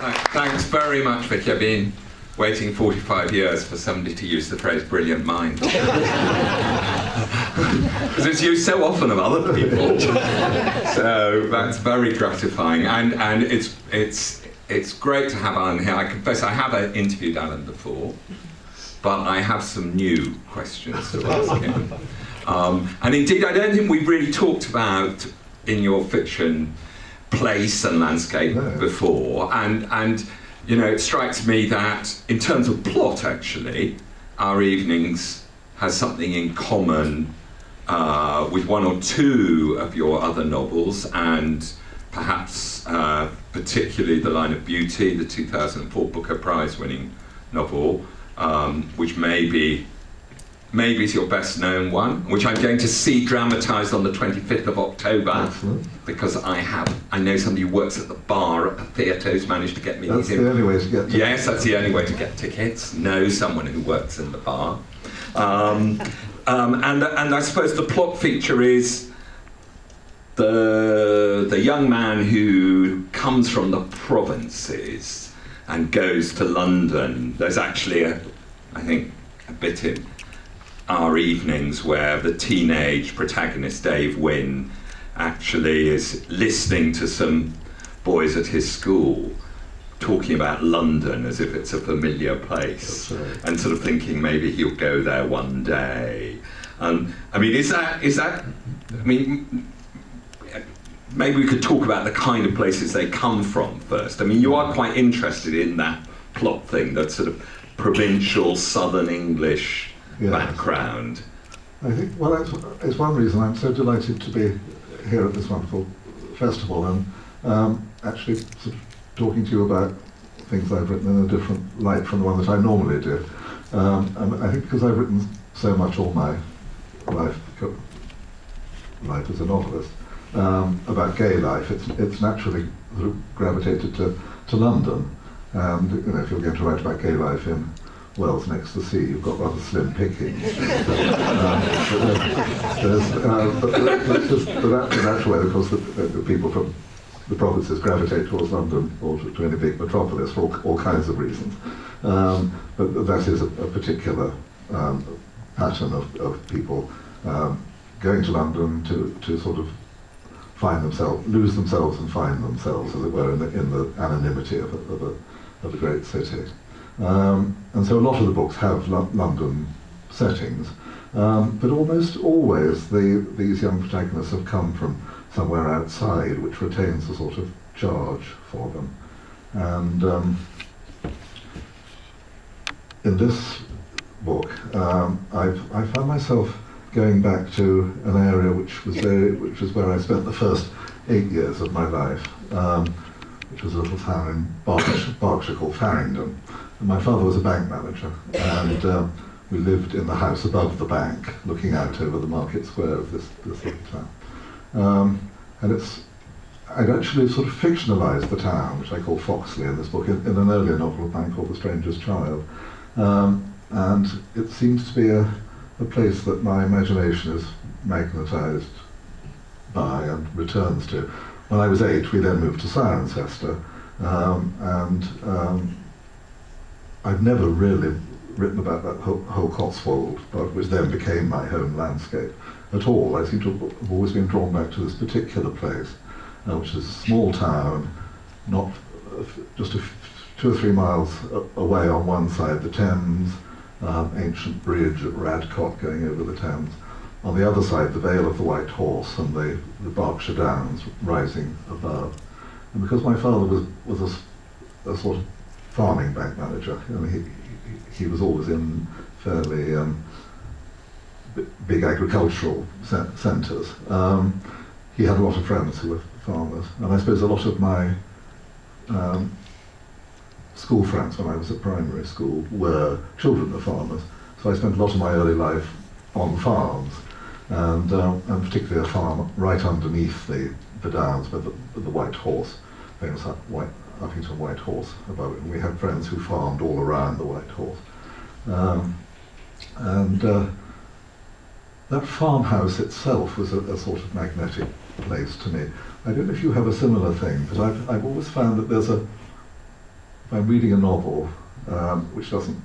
Thanks very much, Vicky. I've been waiting 45 years for somebody to use the phrase brilliant mind. Because it's used so often of other people. So that's very gratifying. And it's great to have Alan here. I confess I have interviewed Alan before, but I have some new questions to ask him. And indeed, I don't think we've really talked about, in your fiction, place and landscape before. And you know, it strikes me that, in terms of plot, actually, Our Evenings has something in common with one or two of your other novels, and perhaps particularly The Line of Beauty, the 2004 Booker Prize-winning novel, which maybe is your best known one, which I'm going to see dramatised on the 25th of October. Excellent. Because I know somebody who works at the bar at the theatre who's managed to get me these. That's the only way to get tickets. Yes, that's the only way to get tickets. Know someone who works in the bar. And I suppose the plot feature is the young man who comes from the provinces and goes to London. There's actually I think a bit in Our Evenings where the teenage protagonist Dave Wynne actually is listening to some boys at his school talking about London as if it's a familiar place, right, and sort of thinking maybe he'll go there one day. I mean, is that? I mean, maybe we could talk about the kind of places they come from first. I mean, you are quite interested in that plot thing, that sort of provincial Southern English background. I think, well, it's one reason I'm so delighted to be here at this wonderful festival and actually sort of talking to you about things I've written in a different light from the one that I normally do. And I think because I've written so much all my life as a novelist, about gay life, it's naturally sort of gravitated to London. And you know, if you're going to write about gay life in Wales next to the sea, you've got rather slim pickings. That's just the natural way, of course, the people from the provinces gravitate towards London or to any big metropolis for all kinds of reasons. But that is a particular pattern of people going to London to sort of find themselves, lose themselves and find themselves, as it were, in the anonymity of a great city. And so a lot of the books have London settings, but almost always these young protagonists have come from somewhere outside, which retains a sort of charge for them. And in this book, I found myself going back to an area which was where I spent the first 8 years of my life, which was a little town in Berkshire called Farringdon. And my father was a bank manager, and we lived in the house above the bank, looking out over the market square of this little town. And I'd actually sort of fictionalised the town, which I call Foxley in this book, in an earlier novel of mine called The Stranger's Child. And it seems to be a place that my imagination is magnetised by and returns to. When I was 8, we then moved to Cirencester, and I've never really written about that whole Cotswold, but which then became my home landscape at all. I seem to have always been drawn back to this particular place, which is a small town, not just 2 or 3 miles away on one side, the Thames, ancient bridge at Radcott going over the Thames. On the other side, the Vale of the White Horse and the Berkshire Downs rising above. And because my father was a sort of farming bank manager, I mean, he was always in fairly big agricultural centres. He had a lot of friends who were farmers, and I suppose a lot of my school friends when I was at primary school were children of farmers. So I spent a lot of my early life on farms, and particularly a farm right underneath the downs with the White Horse, famous Uppington White Horse above it. And we had friends who farmed all around the White Horse. That farmhouse itself was a sort of magnetic place to me. I don't know if you have a similar thing, but I've always found that there's I'm reading a novel which doesn't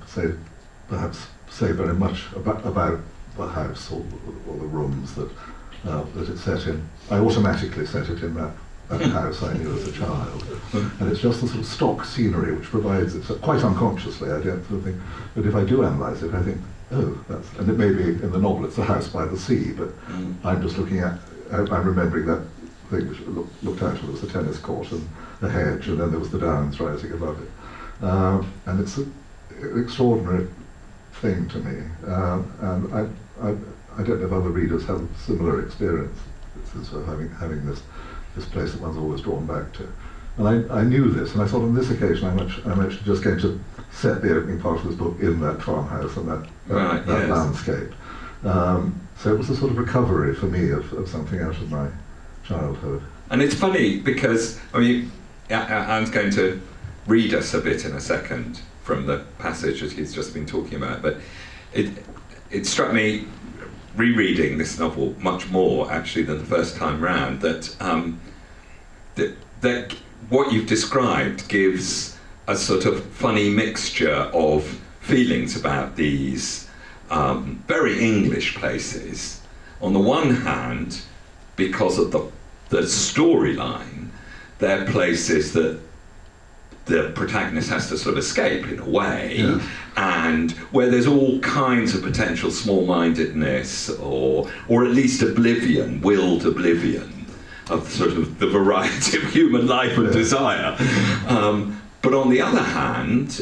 perhaps say very much about the house or the rooms that it's set in. I automatically set it in that house I knew as a child, and it's just the sort of stock scenery which provides it, so quite unconsciously. I don't sort of think, but if I do analyse it, I think, oh, that's, and it may be in the novel it's a house by the sea, but I'm just looking at, I'm remembering that thing which looked out, there was a tennis court and a hedge, and then there was the downs rising above it, and it's an extraordinary thing to me, and I don't know if other readers have a similar experience of having this place that one's always drawn back to. And I knew this, and I thought on this occasion I'm actually just going to set the opening part of this book in that farmhouse and that landscape. So it was a sort of recovery for me of something out of my childhood. And it's funny because, I mean, Alan's going to read us a bit in a second from the passage that he's just been talking about, but it struck me, rereading this novel much more actually than the first time round, that that what you've described gives a sort of funny mixture of feelings about these very English places. On the one hand, because of the storyline, they're places that the protagonist has to sort of escape in a way, and where there's all kinds of potential small-mindedness or at least oblivion, willed oblivion of sort of the variety of human life and desire. But on the other hand,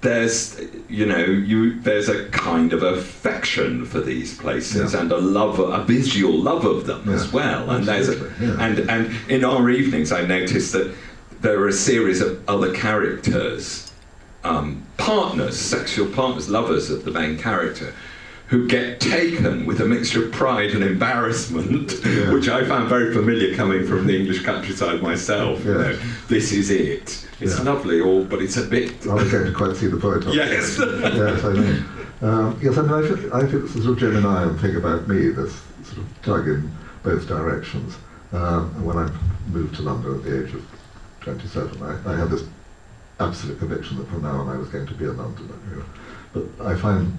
there's there's a kind of affection for these places and a visual love of them as well. And and in our evenings, I noticed that there are a series of other characters, partners, sexual partners, lovers of the main character, who get taken with a mixture of pride and embarrassment, which I found very familiar coming from the English countryside myself. You know, this is it. It's lovely, but it's a bit... I was going to quite see the point of it. Yes. Yes, I mean. Yes, I mean, I think it's a sort of Geminian thing about me that's sort of dug in both directions. And when I moved to London at the age of 27, I had this absolute conviction that from now on I was going to be a Londoner. You know. But I find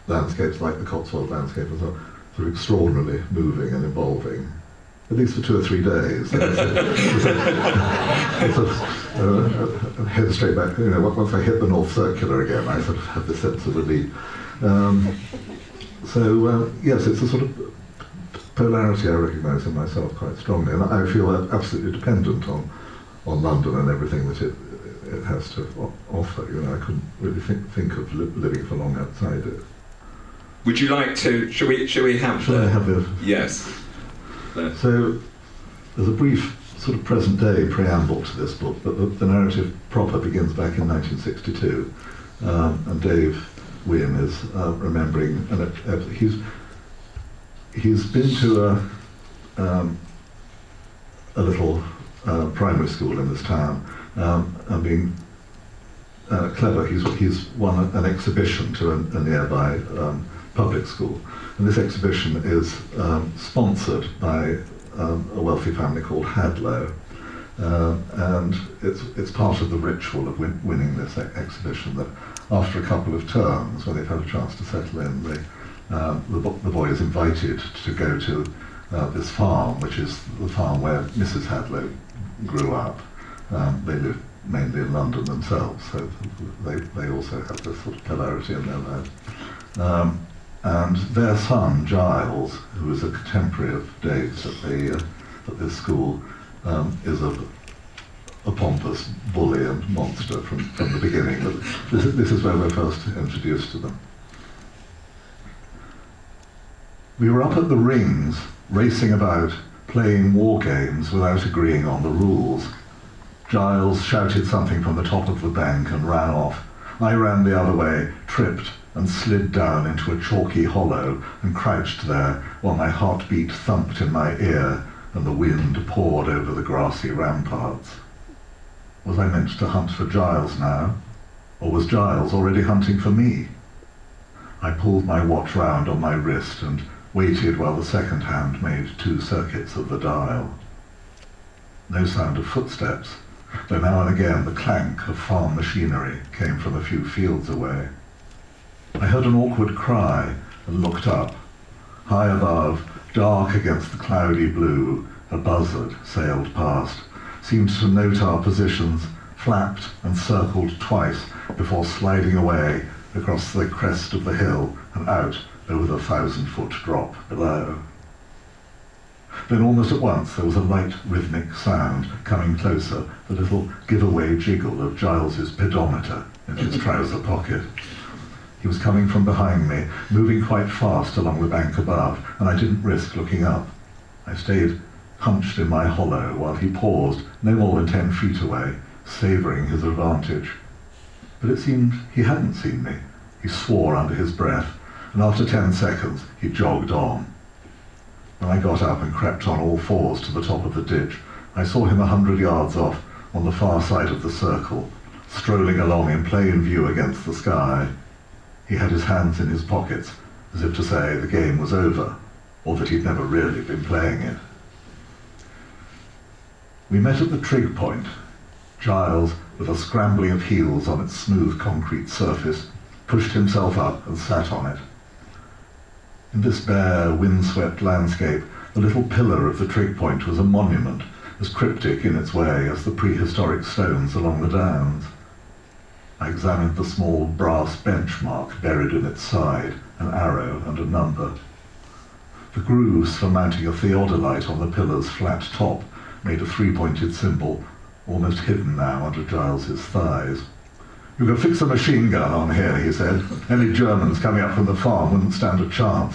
landscapes like the Cotswold landscape are sort of extraordinarily moving and involving, at least for 2 or 3 days. Head straight back. You know, once I hit the North Circular again, I sort of have this sense of relief. Yes, it's a sort of polarity I recognise in myself quite strongly, and I feel absolutely dependent on London and everything that it has to offer. You know, I couldn't really think of living for long outside it. Would you like to? Shall we have? Shall I have the? Yes. So there's a brief sort of present-day preamble to this book, but the narrative proper begins back in 1962, and Dave Wynne is remembering, and he's been to a little primary school in this town, and being clever, he's won an exhibition to a nearby public school, and this exhibition is sponsored by a wealthy family called Hadlow, and it's part of the ritual of winning this exhibition that after a couple of terms, when they've had a chance to settle in, the boy is invited to go to this farm, which is the farm where Mrs. Hadlow grew up. They live mainly in London themselves, so they also have this sort of polarity in their lives. And their son, Giles, who is a contemporary of Dave's at this school, is a pompous bully and monster from the beginning. But this is where we're first introduced to them. We were up at the rings, racing about, playing war games without agreeing on the rules. Giles shouted something from the top of the bank and ran off. I ran the other way, tripped, and slid down into a chalky hollow and crouched there while my heartbeat thumped in my ear and the wind poured over the grassy ramparts. Was I meant to hunt for Giles now? Or was Giles already hunting for me? I pulled my watch round on my wrist and waited while the second hand made 2 circuits of the dial. No sound of footsteps, though now and again the clank of farm machinery came from a few fields away. I heard an awkward cry and looked up. High above, dark against the cloudy blue, a buzzard sailed past, seemed to note our positions, flapped and circled twice before sliding away across the crest of the hill and out over the 1,000-foot drop below. Then almost at once there was a light rhythmic sound coming closer, the little giveaway jiggle of Giles's pedometer in his trouser pocket. He was coming from behind me, moving quite fast along the bank above, and I didn't risk looking up. I stayed hunched in my hollow while he paused, no more than 10 feet away, savouring his advantage. But it seemed he hadn't seen me. He swore under his breath, and after 10 seconds he jogged on. When I got up and crept on all fours to the top of the ditch, I saw him 100 yards off on the far side of the circle, strolling along in plain view against the sky. He had his hands in his pockets, as if to say the game was over, or that he'd never really been playing it. We met at the trig point. Giles, with a scrambling of heels on its smooth concrete surface, pushed himself up and sat on it. In this bare, windswept landscape, the little pillar of the trig point was a monument, as cryptic in its way as the prehistoric stones along the downs. I examined the small brass benchmark buried in its side, an arrow and a number. The grooves for mounting a theodolite on the pillar's flat top made a three-pointed symbol, almost hidden now under Giles's thighs. "You can fix a machine gun on here," he said. "Any Germans coming up from the farm wouldn't stand a chance."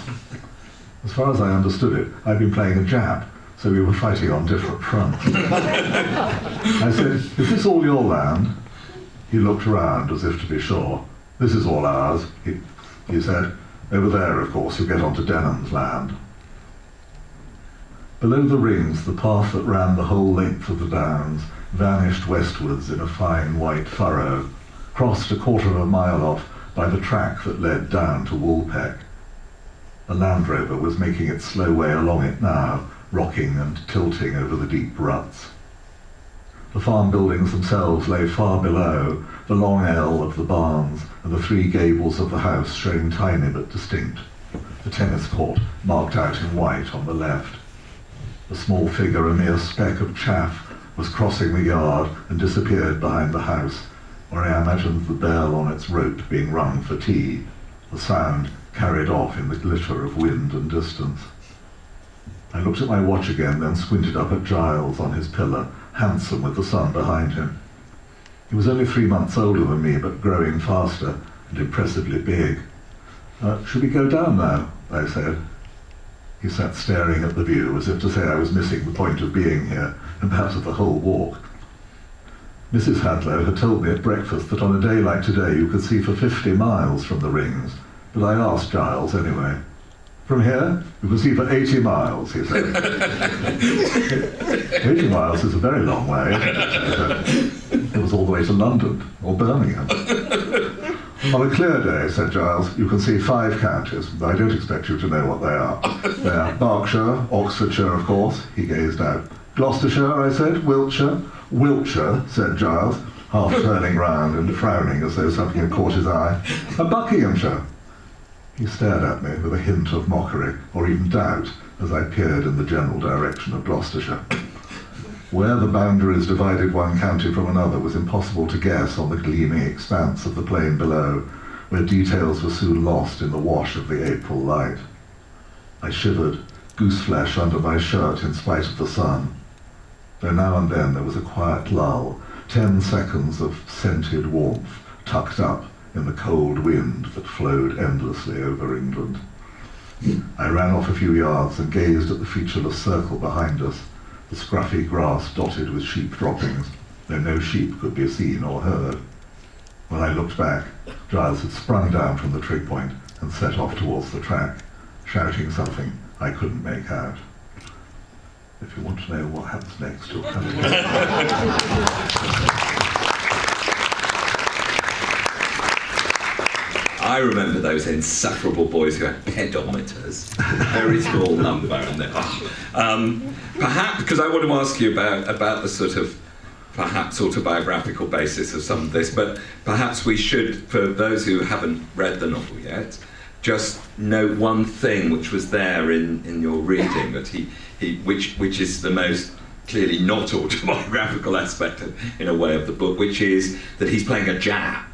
As far as I understood it, I'd been playing a Jap, so we were fighting on different fronts. I said, "Is this all your land?" He looked around as if to be sure. "This is all ours," he said. "Over there, of course, you get onto Denham's land." Below the rings, the path that ran the whole length of the downs vanished westwards in a fine white furrow, crossed a quarter of a mile off by the track that led down to Woolpeck. A Land Rover was making its slow way along it now, rocking and tilting over the deep ruts. The farm buildings themselves lay far below, the long L of the barns and the three gables of the house showing tiny but distinct, the tennis court marked out in white on the left. A small figure, a mere speck of chaff, was crossing the yard and disappeared behind the house, where I imagined the bell on its rope being rung for tea, the sound carried off in the glitter of wind and distance. I looked at my watch again, then squinted up at Giles on his pillar, handsome with the sun behind him. He was only 3 months older than me, but growing faster and impressively big. "Should we go down now?" I said. He sat staring at the view, as if to say I was missing the point of being here, and perhaps of the whole walk. Mrs. Hadlow had told me at breakfast that on a day like today you could see for 50 miles from the rings, but I asked Giles anyway. "From here, you can see for 80 miles, he said. 80 miles is a very long way. It was all the way to London, or Birmingham. "On a clear day," said Giles, "you can see 5 counties, but I don't expect you to know what they are. They are Berkshire, Oxfordshire, of course." He gazed out. "Gloucestershire," I said. "Wiltshire." "Wiltshire," said Giles, half turning round and frowning as though something had caught his eye. "And Buckinghamshire." He stared at me with a hint of mockery, or even doubt, as I peered in the general direction of Gloucestershire. Where the boundaries divided one county from another was impossible to guess on the gleaming expanse of the plain below, where details were soon lost in the wash of the April light. I shivered, gooseflesh under my shirt in spite of the sun, though now and then there was a quiet lull, 10 seconds of scented warmth tucked up in the cold wind that flowed endlessly over England. I ran off a few yards and gazed at the featureless circle behind us, the scruffy grass dotted with sheep droppings, though no sheep could be seen or heard. When I looked back, Giles had sprung down from the trig point and set off towards the track, shouting something I couldn't make out. If you want to know what happens next, you'll come again. I remember those insufferable boys who had pedometers, very small number, and perhaps because I want to ask you about the sort of perhaps autobiographical basis of some of this, but perhaps we should, for those who haven't read the novel yet, just note one thing which was there in your reading, that which is the most clearly not autobiographical aspect in a way of the book, which is that he's playing a Jap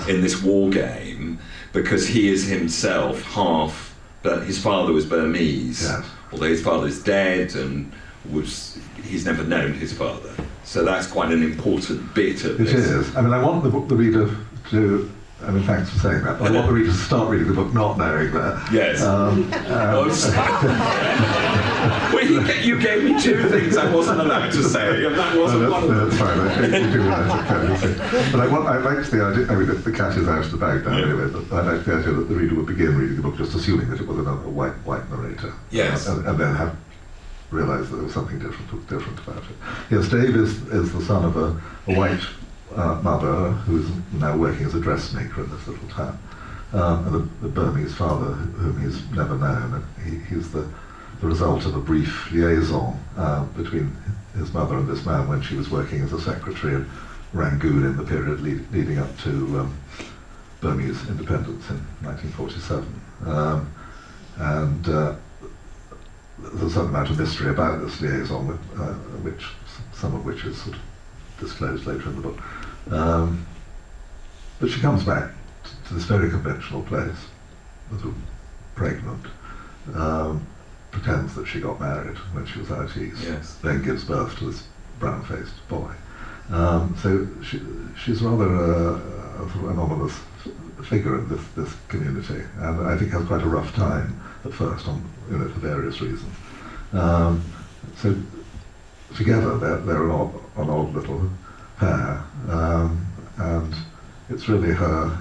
in this war game, because he is himself half, but his father was Burmese, although his father is dead and he's never known his father. So that's quite an important bit of this. It is. I mean, I want the reader to, I mean, thanks for saying that, but I want the reader to start reading the book not knowing that. Yes. Well, you gave me two things I wasn't allowed to say, and that wasn't one of them. That's fine, you do realise it. But I like the idea, I mean, the cat is out of the bag now anyway, but I like the idea that the reader would begin reading the book just assuming that it was another white narrator. Yes. And then realise that there was something different about it. Yes, Dave is the son of a white mother who's now working as a dressmaker in this little town, and the Burmese father whom he's never known. He's the result of a brief liaison between his mother and this man when she was working as a secretary in Rangoon in the period leading up to Burmese independence in 1947. There's a certain amount of mystery about this liaison, some of which is sort of disclosed later in the book. But she comes back to this very conventional place, sort of pregnant, pretends that she got married when she was out east, then gives birth to this brown-faced boy. So she's rather a sort of anonymous figure in this community, and I think has quite a rough time at first, for various reasons. So together they're an odd little pair, and it's really her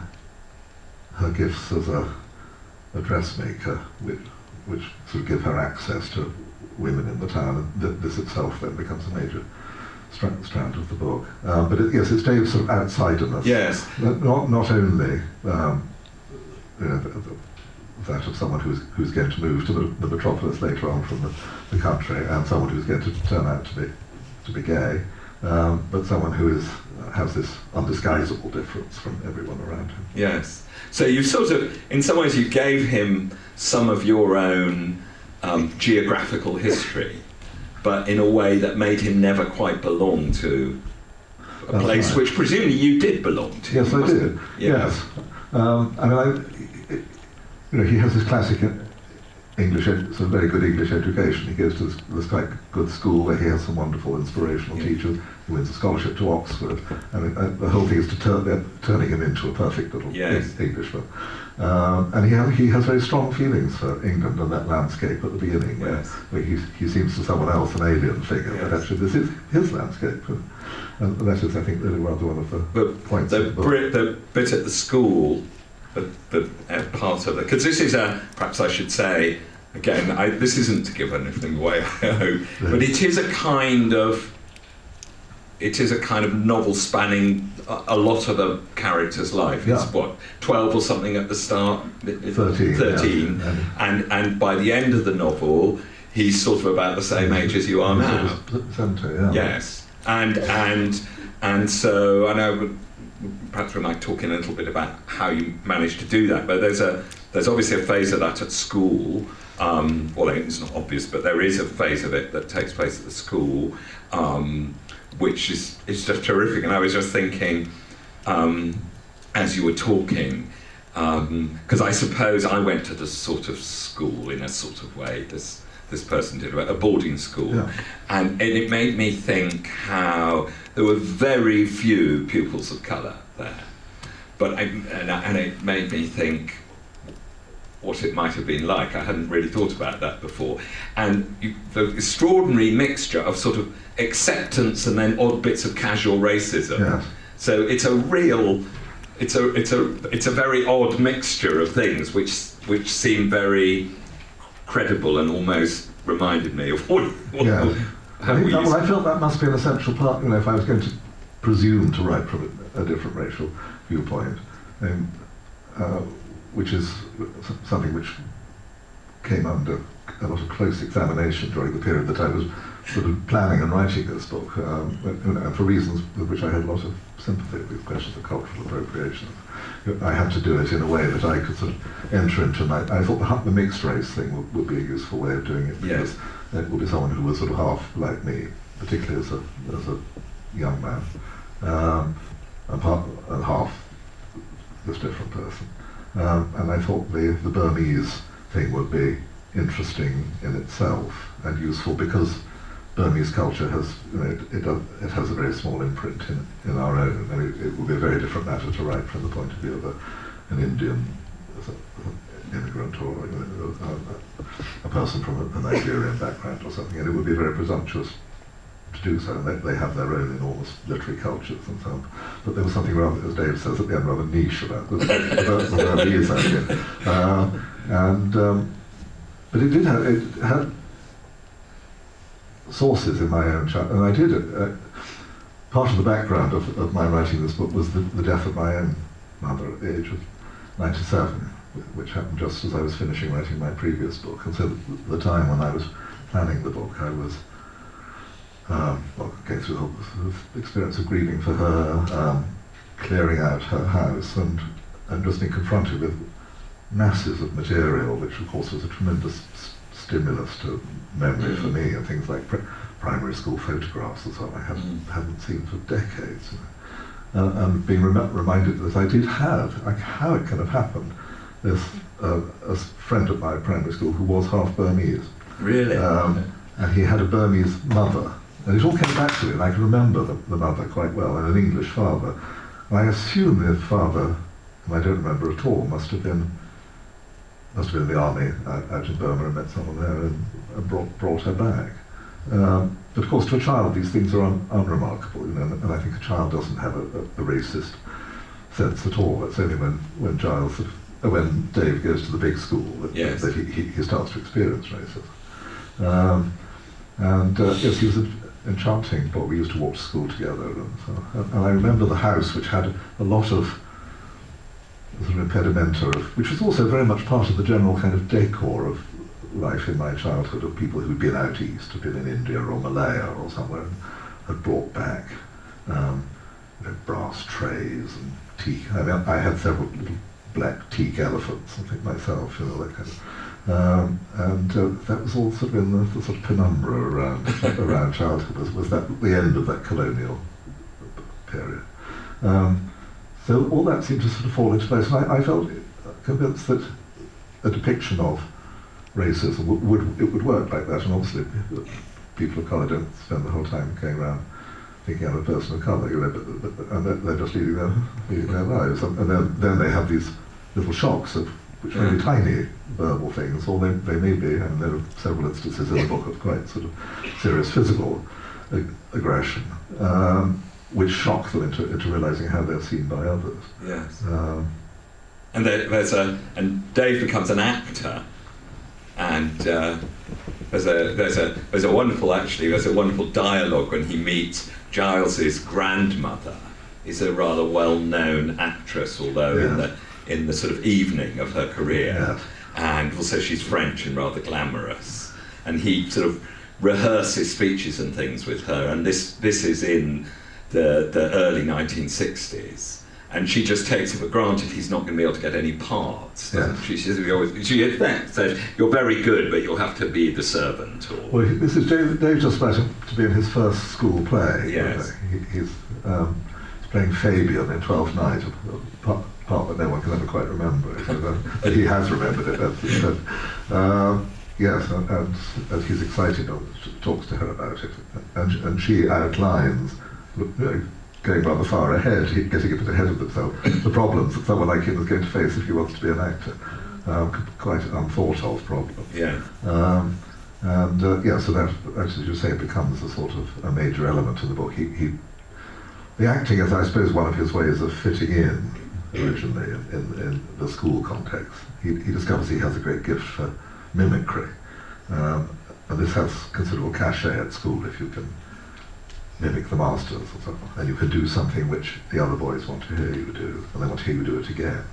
gifts as a dressmaker which sort of give her access to women in the town, and this itself then becomes a major strand of the book. But it's Dave's sort of outsiderness. Yes. Not only that of someone who's going to move to the metropolis later on from the country, and someone who's going to turn out to be gay, but someone who has this undisguisable difference from everyone around him. Yes. So you sort of, in some ways, you gave him some of your own geographical history, but in a way that made him never quite belong to a place which presumably you did belong to. Yes, I did. Yes. He has this classic English, sort of very good English education. He goes to this quite good school where he has some wonderful inspirational teachers. He wins a scholarship to Oxford. I mean, the whole thing is turning him into a perfect little Englishman. And he has very strong feelings for England and that landscape at the beginning, where he seems to someone else an alien figure, but actually this is his landscape. And that is, I think, really rather one of the points of the book. The bit at the school, the part of it, because this is perhaps I should say, again, this isn't to give anything away, I hope, but it is a kind of novel spanning a lot of a character's life. It's 12 or something at the start, 13, and by the end of the novel, he's sort of about the same age as you are now. 70, Yes, and so I know. Perhaps we might talk in a little bit about how you managed to do that, but there's obviously a phase of that at school. Well, it's not obvious, but there is a phase of it that takes place at the school, which is just terrific. And I was just thinking, as you were talking, because I suppose I went to this sort of school in a sort of way, this person did, a boarding school, and it made me think how there were very few pupils of colour there, and it made me think what it might have been like. I hadn't really thought about that before, and the extraordinary mixture of sort of acceptance and then odd bits of casual racism. Yes. So it's a very odd mixture of things which seem very credible and almost reminded me of what I felt that must be an essential part, if I was going to presume to write from a different racial viewpoint, which is something which came under close examination during the period that I was sort of planning and writing this book, and for reasons with which I had a lot of sympathy with questions of cultural appropriation. I had to do it in a way that I could sort of enter into I thought the mixed race thing would be a useful way of doing it, because it would be someone who was sort of half like me, particularly as a young man, and half this different person. And I thought the Burmese thing would be interesting in itself and useful, because Burmese culture has, it has a very small imprint in our own, and it would be a very different matter to write from the point of view of an Indian as an immigrant, or a person from a Nigerian background or something, and it would be very presumptuous to do so, and they have their own enormous literary cultures and so on. But there was something rather, as Dave says at the end, rather niche about the Burmese idea. But it had sources in my own child, and I did part of the background of my writing this book was the death of my own mother at the age of 97, which happened just as I was finishing writing my previous book. And so the time when I was planning the book, I was going through the experience of grieving for her, clearing out her house, and just being confronted with masses of material, which of course was a tremendous stimulus to memory for me, and things like primary school photographs and so on I hadn't seen for decades. And being reminded that I did have, how it can have happened, this a friend at my primary school who was half Burmese. Really? And he had a Burmese mother. And it all came back to me, and I can remember the mother quite well, and an English father. And I assume the father, whom I don't remember at all, must have been in the army out in Burma and met someone there and brought her back. But of course, to a child, these things are unremarkable, and I think a child doesn't have a racist sense at all. It's only when Dave goes to the big school that he starts to experience racism. Yes, he was an enchanting boy. We used to walk to school together, and I remember the house, which had a lot of sort of impedimenta, which was also very much part of the general kind of decor of life in my childhood, of people who'd been out east, had been in India or Malaya or somewhere, and had brought back brass trays and teak. I mean, I had several little black teak elephants, I think myself, that kind of. That was all sort of in the sort of penumbra around childhood. Was that the end of that colonial period? So all that seemed to sort of fall into place, and I felt convinced that a depiction of racism would work like that. And obviously, people of colour don't spend the whole time going around thinking I'm a person of colour, and they're just leading their lives. And then they have these little shocks which may be tiny verbal things, or they may be, and there are several instances in the book of quite sort of serious physical aggression, which shock them into realising how they're seen by others. Yes. And and Dave becomes an actor, and there's a wonderful dialogue when he meets Giles's grandmother. Is a rather well-known actress, although in the sort of evening of her career, and also she's French and rather glamorous, and he sort of rehearses speeches and things with her, and this is in the early 1960s, and she just takes it for granted he's not going to be able to get any parts. She says, you're very good, but you'll have to be the servant. Well, this is Dave just about to be in his first school play. Yes. He's playing Fabian in Twelfth Night, a part that no one can ever quite remember, but he has remembered it. Yes, and he's excited, talks to her about it, and she outlines, going rather far ahead, getting a bit ahead of themselves, the problems that someone like him is going to face if he wants to be an actor. Quite an unthought of problem. Yeah. So that, as you say, becomes a sort of a major element in the book. The acting is, I suppose, one of his ways of fitting in originally in the school context. He discovers he has a great gift for mimicry, and this has considerable cachet at school if you can mimic the masters or something, and you can do something which the other boys want to hear you do, and they want to hear you do it again.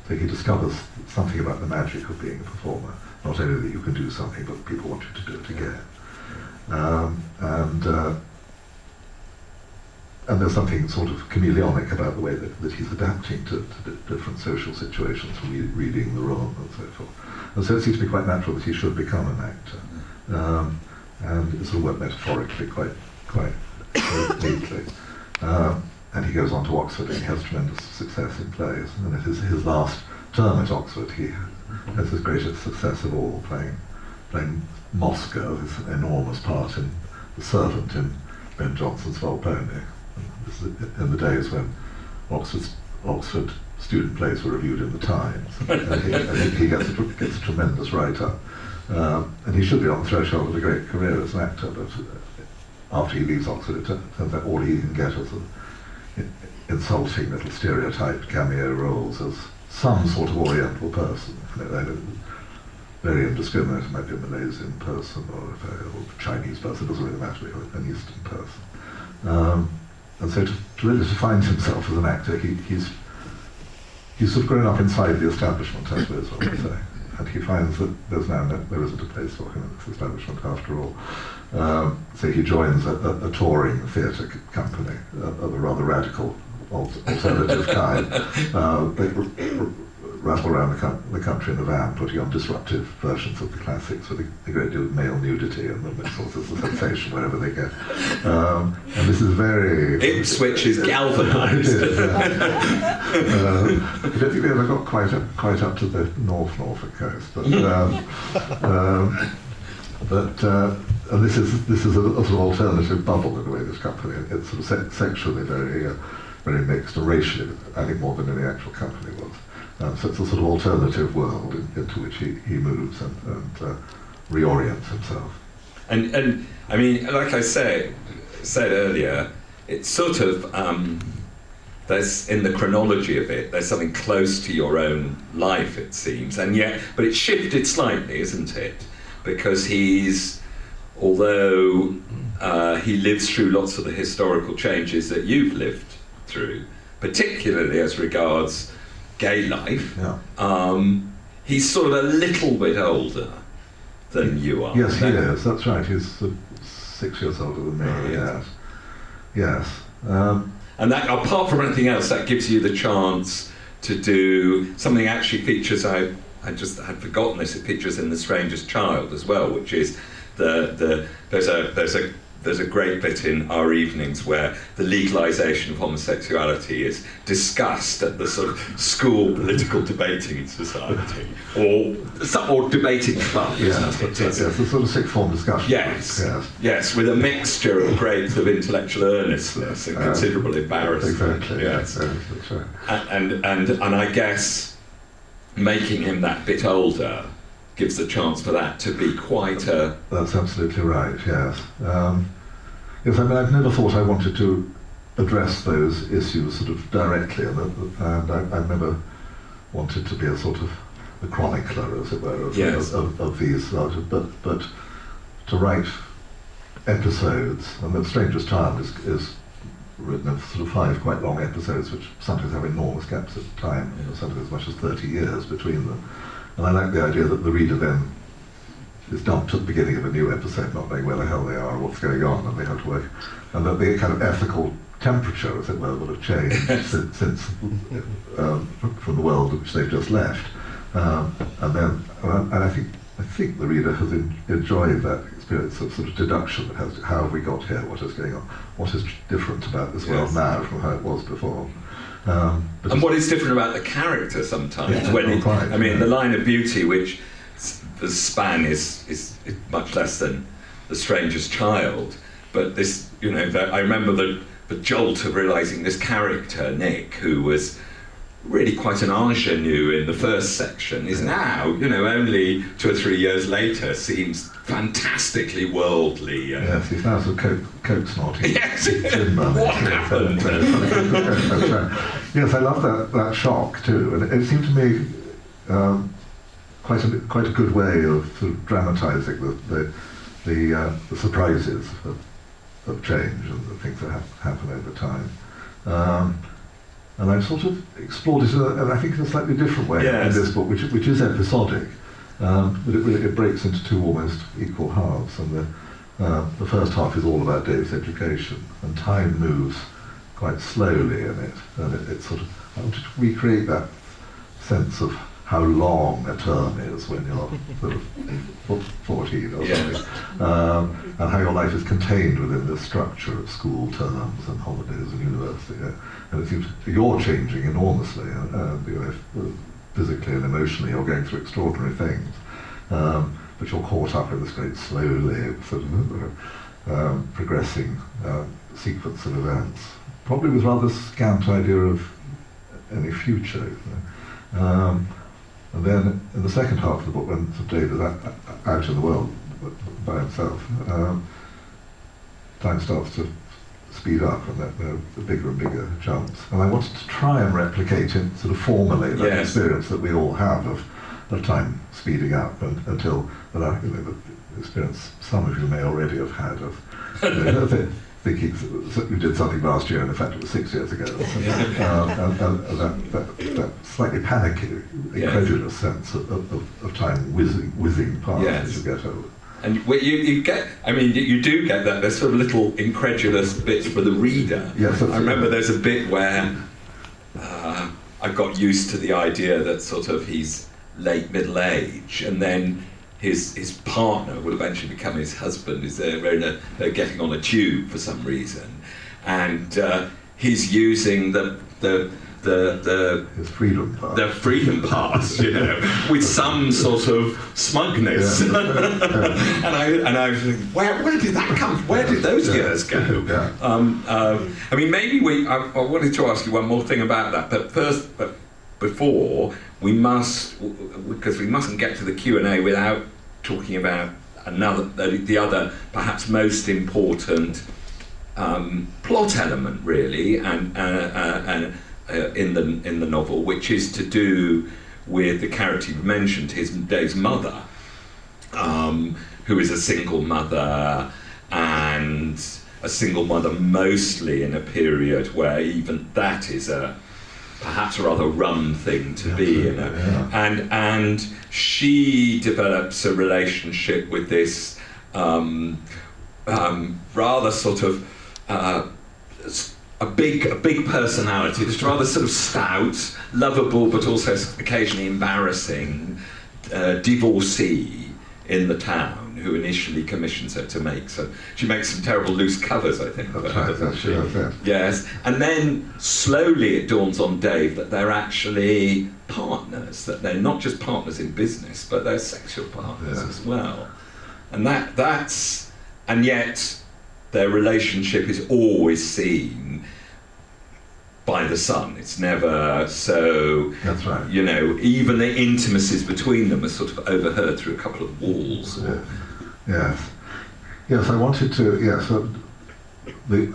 So he discovers something about the magic of being a performer. Not only that you can do something, but people want you to do it again. And there's something sort of chameleonic about the way that he's adapting to different social situations, reading the room and so forth. And so it seems to be quite natural that he should become an actor. And it sort of worked metaphorically quite neatly. And he goes on to Oxford and he has tremendous success in plays. And it is his last term at Oxford, he has his greatest success of all, playing Moscow, this enormous part in The Servant in Ben Jonson's Volpone. This is in the days when Oxford student plays were reviewed in the Times. And he gets a tremendous write-up. And he should be on the threshold of a great career as an actor, but after he leaves Oxford, it turns out all he can get are sort of insulting little stereotyped cameo roles as some sort of Oriental person. Very indiscriminate, it might be a Malaysian person or a Chinese person, it doesn't really matter, an Eastern person. And so to really find himself as an actor, he's sort of grown up inside the establishment, I suppose I would say. And he finds that there isn't a place for him in this establishment after all. So he joins a touring theatre company of a rather radical alternative kind. They rattle around the country in a van, putting on disruptive versions of the classics with a great deal of male nudity, and then it causes a sensation wherever they go. And this is very... Ipswich is galvanised. I don't think they ever got quite up to the Norfolk coast, and this is a sort of alternative bubble in a way. This company, it's sort of sexually very mixed, and racially, I think more than any actual company was. So it's a sort of alternative world into which he moves and reorients himself. And I mean, like I said earlier, it's sort of there's in the chronology of it, there's something close to your own life, it seems, and yet, but it's shifted slightly, isn't it? Because although he lives through lots of the historical changes that you've lived through, particularly as regards gay life, he's sort of a little bit older than you are. Yes, he is, that's right, he's 6 years older than me, right. Yes. And that, apart from anything else, that gives you the chance to do something actually features, I just had forgotten this, it features in The Strangest Child as well, which is there's a great bit in Our Evenings where the legalisation of homosexuality is discussed at the sort of school political debating society, or debating club. Yes, it's a sort of sixth form discussion. Yes, with a mixture of grades of intellectual earnestness and considerable embarrassment. Exactly. Yes. That's right. And I guess making him that bit older gives the chance for that to be quite a... That's absolutely right, yes. Yes, I mean, I've never thought I wanted to address those issues sort of directly, and I've never wanted to be a sort of a chronicler, as it were, of these, but to write episodes, and The Strangest Child is written in sort of 5 quite long episodes, which sometimes have enormous gaps of time, sometimes as much as 30 years between them. And I like the idea that the reader then is dumped at the beginning of a new episode, not knowing where the hell they are or what's going on, and they have to work, and that the kind of ethical temperature, as it were, will have changed since from the world which they've just left. And I think the reader has enjoyed that experience of sort of deduction. How have we got here? What is going on? What is different about this world now from how it was before? And what is different about the character sometimes? The Line of Beauty, which the span is much less than The Strangest Child, but this, I remember the jolt of realising this character, Nick, who was really quite an ingenue in the first section, is now, only 2 or 3 years later, seems fantastically worldly. Yes, he's now sort of coke snorting. Yes, what happened? Yes, I love that shock too, and it seemed to me quite a good way of sort of dramatising the surprises of change and the things that happen over time. And I've sort of explored it, and I think in a slightly different way Yes. in this book, which is episodic, but it breaks into two almost equal halves. And the first half is all about Dave's education, and time moves quite slowly in it, and it sort of, I wanted to recreate that sense of how long a term is when you're sort of 14 or Yes. something, and how your life is contained within this structure of school terms and holidays and university. And it seems you're changing enormously, physically and emotionally. You're going through extraordinary things, but you're caught up in this great slowly sort of progressing sequence of events, probably with rather scant idea of any future. And then in the second half of the book, when Dave is out in the world by himself, time starts to speed up, and there are bigger and bigger jumps. And I wanted to try and replicate it sort of formally, that Yes. experience that we all have of time speeding up until the experience some of you may already have had of thinking that you did something last year, and in fact it was 6 years ago. And that slightly panicky, incredulous sense of time whizzing past as you get older. And you get, I mean, you do get that. There's sort of little incredulous bits for the reader. Yes, I remember there's a bit where I got used to the idea that sort of he's late middle age, and then his partner will eventually become his husband. They're getting on a tube for some reason, and he's using His freedom pass. the freedom pass, with some sort of smugness. Yeah. and I was thinking, where did that come from? Where did those years go? Yeah. I mean, maybe I wanted to ask you one more thing about that, but before we must, because we mustn't get to the Q&A without talking about the other perhaps most important plot element, really, and in the novel, which is to do with the character you mentioned, Dave's mother, who is a single mother, and a single mother mostly in a period where even that is perhaps a rather rum thing to be, and she develops a relationship with this rather sort of a big personality, this rather sort of stout, lovable, but also occasionally embarrassing divorcee in the town, who initially commissions her to make. So she makes some terrible loose covers, I think. That's right. Yes, and then slowly it dawns on Dave that they're actually partners, that they're not just partners in business, but they're sexual partners as well. And yet their relationship is always seen by the son. It's never so. That's right. Even the intimacies between them are sort of overheard through a couple of walls. Yes, I wanted to. Yes,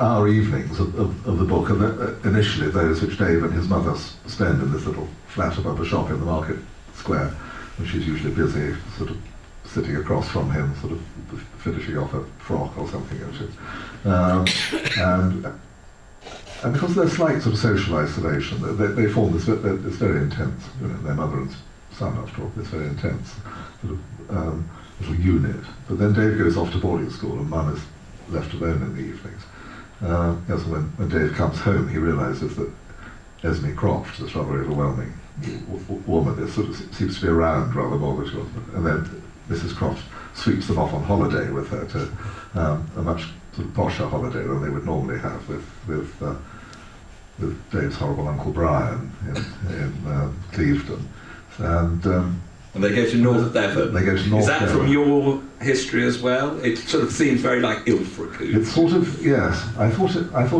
our evenings of the book are initially those which Dave and his mother spend in this little flat above the shop in the market square, and she's usually busy, sort of sitting across from him, sort of finishing off a frock or something. And because of their slight sort of social isolation, they form this very intense, their mother and son, after all, this very intense sort of little unit. But then Dave goes off to boarding school, and Mum is left alone in the evenings. Yes, when Dave comes home, he realises that Esme Croft, this rather overwhelming woman, this sort of seems to be around rather more than she was. And then Mrs. Croft sweeps them off on holiday with her to a much sort of posher holiday than they would normally have with Dave's horrible Uncle Brian in Clevedon. And they go to North Devon. They go to North Is that Devon. from your history as well? It sort of seems very like Ilfracombe. It's sort of, yes. I thought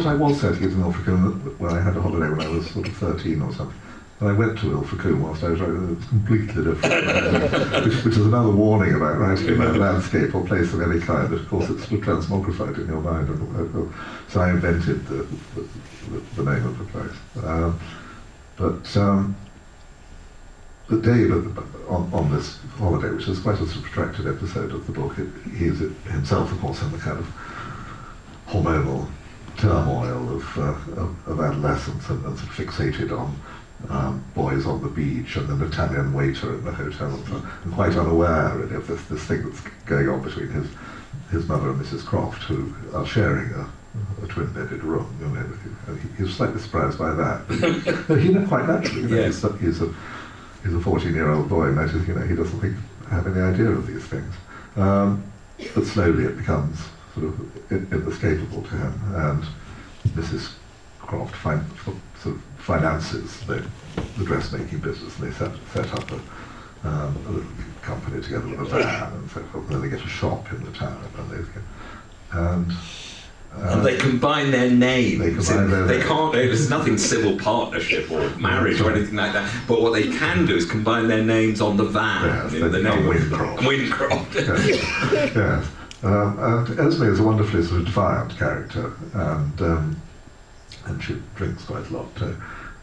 I was setting it in Ilfracombe when I had a holiday when I was sort of 13 or something. And I went to Ilfracombe whilst I was writing. It was completely different, which is another warning about writing about landscape or place of any kind. Of course, it's sort of transmogrified in your mind. So I invented the name of the place. But Dave, on this holiday, which is quite a sort of protracted episode of the book, he is himself, of course, in the kind of hormonal turmoil of adolescence and sort of fixated on boys on the beach and an Italian waiter in the hotel, and quite unaware really of this thing that's going on between his mother and Mrs. Croft, who are sharing a twin-bedded room. You know, he was slightly surprised by that. But he quite naturally, you know, Yes. he's a 14-year-old boy, and that is, you know, he doesn't have any idea of these things. But slowly it becomes sort of inescapable to him, and Mrs. Croft sort of finances the dressmaking business, and they set up a little company together with a van and so forth. And then they get a shop in the town, and they combine their names. They names. can't. There's nothing civil partnership or marriage or anything like that. But what they can do is combine their names on the van. Yes, The they name Wincroft. Wincroft. Yes. Yes. And Esme is a wonderfully sort of defiant character, and she drinks quite a lot too.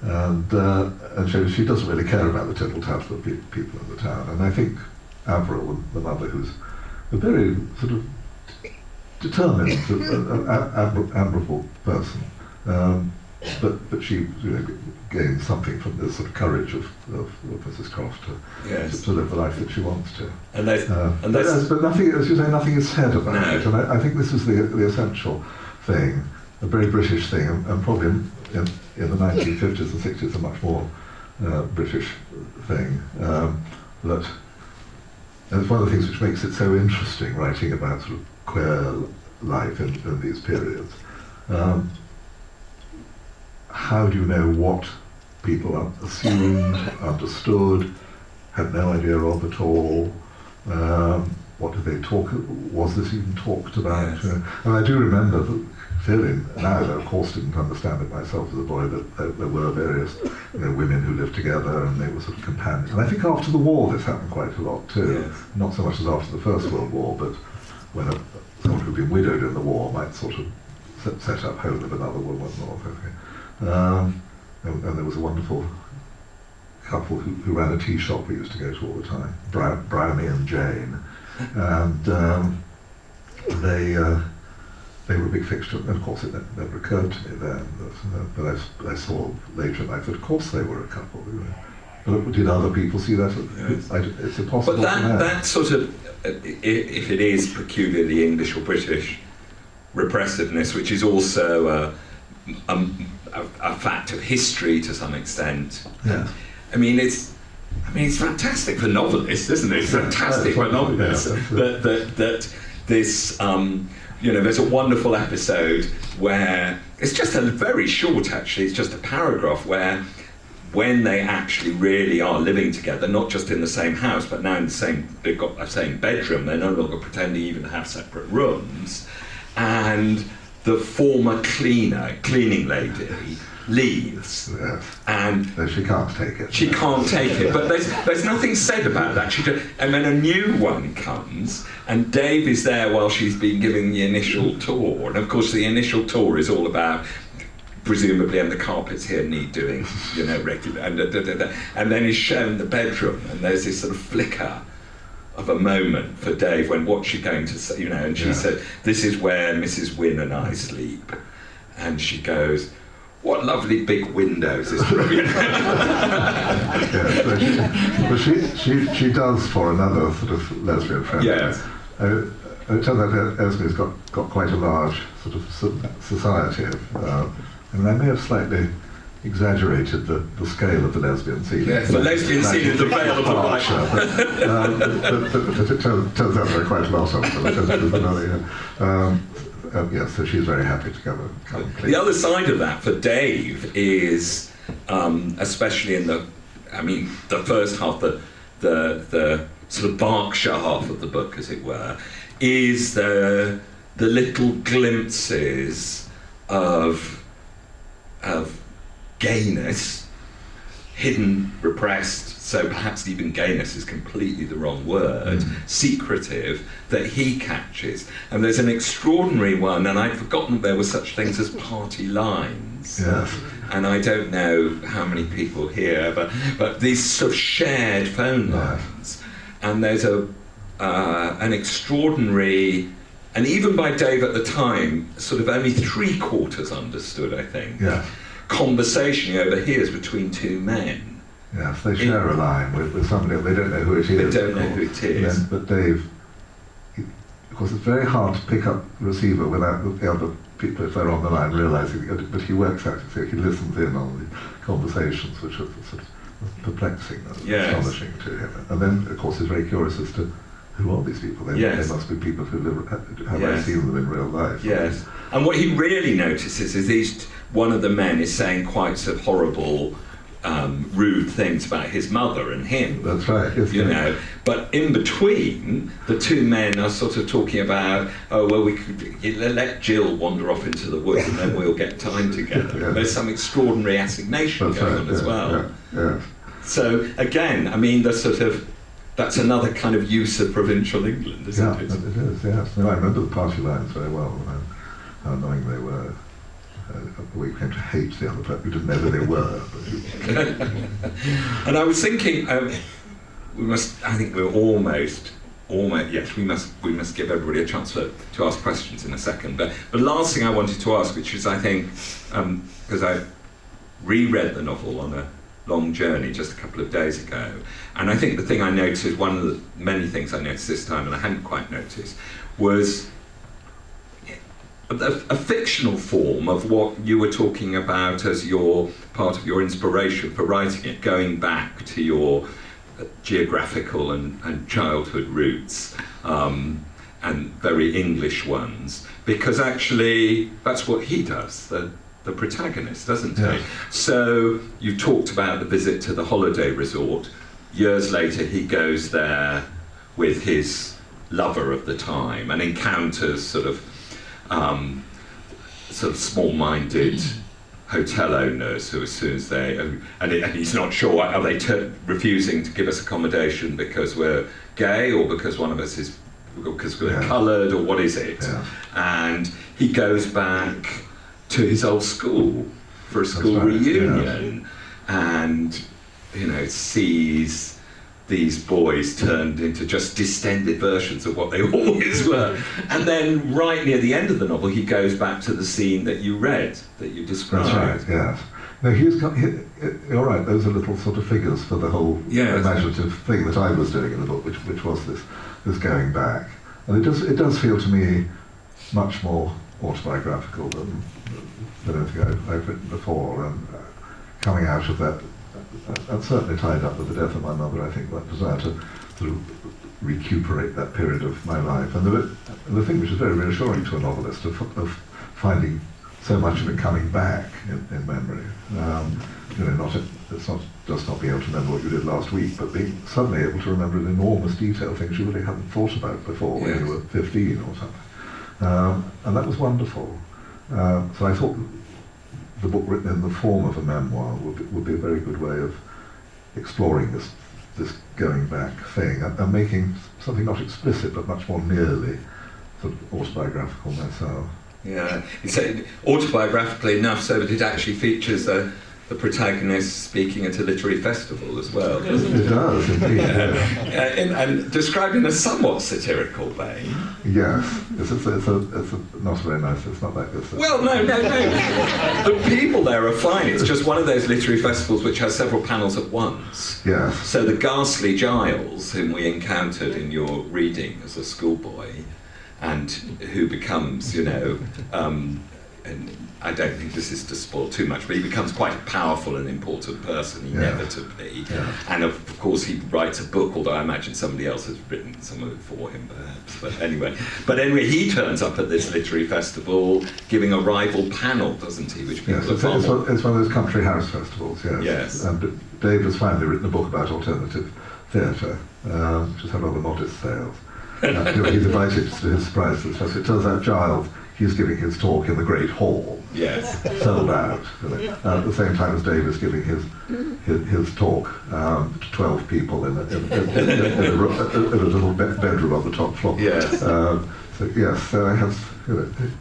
And she doesn't really care about the tittle tattle of people in the town. And I think Avril, the mother, who's a very sort of determined, admirable person, but she, you know, gains something from the sort of courage of Mrs. Croft to live the life that she wants to. But nothing, as you say, nothing is said about it. And I think this is the essential thing, a very British thing, and probably in the 1950s and 60s a much more British thing. That and it's one of the things which makes it so interesting, writing about sort of queer life in these periods. How do you know what people assumed, understood, had no idea of at all? What did they talk? Was this even talked about? Yes. And I do remember that clearly now, I of course didn't understand it myself as a boy, that there were various women who lived together and they were sort of companions. And I think after the war this happened quite a lot too. Yes. Not so much as after the First World War, but when someone who'd been widowed in the war might sort of set up home with another woman or something. And there was a wonderful couple who ran a tea shop we used to go to all the time, Brownie and Jane, and they were a big fixture. And of course it never occurred to me then, but I saw later in life that of course they were a couple. But did other people see that? Yes. It's impossible But to know. that sort of, if it is peculiarly English or British repressiveness, which is also a fact of history to some extent. Yeah. I mean, it's fantastic for novelists, isn't it? It's fantastic for novelists that this. There's a wonderful episode where it's just a very short, actually. It's just a paragraph where, when they actually really are living together, not just in the same house, but now in the same, they've got the same bedroom. They're no longer pretending even to have separate rooms, and the former cleaning lady, leaves. Yes. And no, she can't take it. She can't take it, but there's nothing said about that. And then a new one comes, and Dave is there while she's been giving the initial tour. And of course, the initial tour is all about, presumably, and the carpets here need doing, regular, and then he's shown the bedroom, and there's this sort of flicker of a moment for Dave when what's she going to say, and she said, "This is where Mrs. Wynne and I sleep," and she goes, "What lovely big windows this room." She does for another sort of lesbian friend. Yes. It turns out that Esme's got quite a large sort of society. I may have slightly exaggerated the scale of the lesbian scene. Yes, the lesbian scene is available right now. But it turns out there are quite a lot of them. Yes, so she's very happy to come and play. The other side of that for Dave is, especially in the first half, the sort of Berkshire half of the book, as it were, is the little glimpses of gayness, hidden, repressed, so perhaps even gayness is completely the wrong word, secretive, that he catches. And there's an extraordinary one, and I'd forgotten there were such things as party lines. Yes. And I don't know how many people here, but these sort of shared phone lines. And there's an extraordinary and even by Dave at the time, sort of only 3/4 understood, I think. Yes. Conversation he overhears between two men. Yes, they share a line with somebody, they don't know who it is. They don't know who it is. But Dave, of course, it's very hard to pick up the receiver without the other people, if they're on the line, realising it, but he works out, so he listens in on the conversations, which are sort of perplexing and astonishing to him. And then, of course, he's very curious as to who are these people? They must be people who live, have I seen them in real life? Yes. And what he really notices is one of the men is saying quite sort of horrible, rude things about his mother and him. That's right. You know, but in between, the two men are sort of talking about, oh well, we could let Jill wander off into the woods and then we'll get time together. Yeah. There's some extraordinary assignation going on as well. Yeah. So again, I mean, that's another kind of use of provincial England, isn't it? Yeah, it is. Yes. No, I remember the party lines very well. How annoying they were. We came to hate the other person. We didn't know who they were. And I was thinking, I think we're almost. Yes, we must give everybody a chance to ask questions in a second. But the last thing I wanted to ask, which is I think, because I reread the novel on a long journey just a couple of days ago, and I think the thing I noticed, one of the many things I noticed this time, and I hadn't quite noticed, was a fictional form of what you were talking about as your part of your inspiration for writing it, going back to your geographical and childhood roots, and very English ones, because actually that's what he does, the protagonist, doesn't he? Yeah. So you talked about the visit to the holiday resort. Years later he goes there with his lover of the time and encounters sort of small-minded hotel owners who, as soon as they and he's not sure, are they refusing to give us accommodation because we're gay or because one of us is because we're coloured, or what is it? Yeah. And he goes back to his old school for a school reunion, and sees these boys turned into just distended versions of what they always were. And then right near the end of the novel, he goes back to the scene that you read, that you described. That's right, yes. No, you're right, those are little sort of figures for the whole imaginative thing that I was doing in the book, which was this going back. And it does feel to me much more autobiographical than anything I've written before, and coming out of that, and certainly tied up with the death of my mother, I think, that desire to sort of recuperate that period of my life. And the thing which is very reassuring to a novelist of finding so much of it coming back in memory. It's not just not being able to remember what you did last week, but being suddenly able to remember in enormous detail things you really hadn't thought about before when you were 15 or something. And that was wonderful. So I thought the book written in the form of a memoir would be a very good way of exploring this going back thing and making something not explicit but much more nearly sort of autobiographical myself. Yeah, it's autobiographically enough so that it actually features the protagonist speaking at a literary festival as well. It does, indeed. And described in a somewhat satirical vein. Yes, it's not very nice. It's not like this. Well, no. The people there are fine. It's just one of those literary festivals which has several panels at once. Yes. So the ghastly Giles, whom we encountered in your reading as a schoolboy, and who becomes, and I don't think this is to spoil too much, but he becomes quite a powerful and important person, inevitably. Yeah. And of course he writes a book, although I imagine somebody else has written some of it for him, perhaps. But anyway, he turns up at this literary festival giving a rival panel, doesn't he? Which people it's one of those country house festivals, yes. Yes. And Dave has finally written a book about alternative theatre, which has had rather modest sales. He's invited, to his surprise, to this festival. It turns out Giles, he's giving his talk in the Great Hall. Yes. Sold out. At the same time as Dave is giving his talk to 12 people in a little bedroom on the top floor. Yes. So I have,